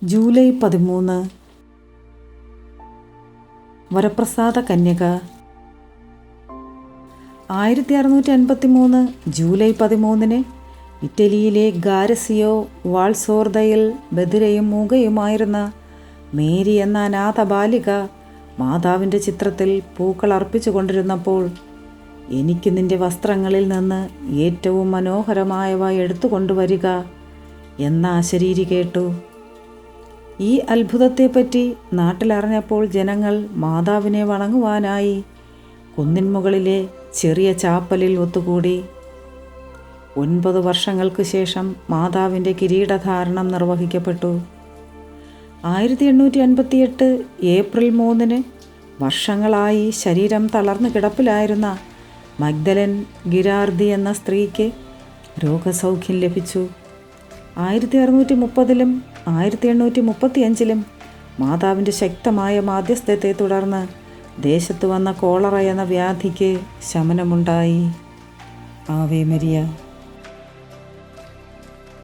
July 13 വരപ്രസാദ കന്യക. 1653 July 13 ഇറ്റലിയിലെ ഗാരസിയോ വാൾസോർദയിൽ ബധിരയും മൂകയുമായിരുന്ന Mary എന്ന അനാഥ ബാലിക മാതാവിൻ്റെ ചിത്രത്തിൽ പൂക്കൾ അർപ്പിച്ചു കൊണ്ടിരുന്നപ്പോൾ, എനിക്ക് നിന്റെ വസ്ത്രങ്ങളിൽ നിന്ന് ഏറ്റവും മനോഹരമായവ എടുത്തുകൊണ്ടുവരിക എന്ന അശരീരി കേട്ടു. ഈ അത്ഭുതത്തെപ്പറ്റി നാട്ടിലറിഞ്ഞപ്പോൾ ജനങ്ങൾ മാതാവിനെ വണങ്ങുവാനായി കുന്നിൻമുകളിലെ ചെറിയ ചാപ്പലിൽ ഒത്തുകൂടി. 9 വർഷങ്ങൾക്ക് ശേഷം മാതാവിൻ്റെ കിരീടധാരണം നിർവഹിക്കപ്പെട്ടു. 1858 ഏപ്രിൽ 3 വർഷങ്ങളായി ശരീരം തളർന്നു കിടപ്പിലായിരുന്ന മഗ്ദലൻ ഗിരാർദി എന്ന സ്ത്രീക്ക് രോഗസൗഖ്യം ലഭിച്ചു. 1630-ലും 1835-ലും മാതാവിൻ്റെ ശക്തമായ മാധ്യസ്ഥത്തെ തുടർന്ന് ദേശത്ത് വന്ന കോളറ എന്ന വ്യാധിക്ക് ശമനമുണ്ടായി. Ave Maria.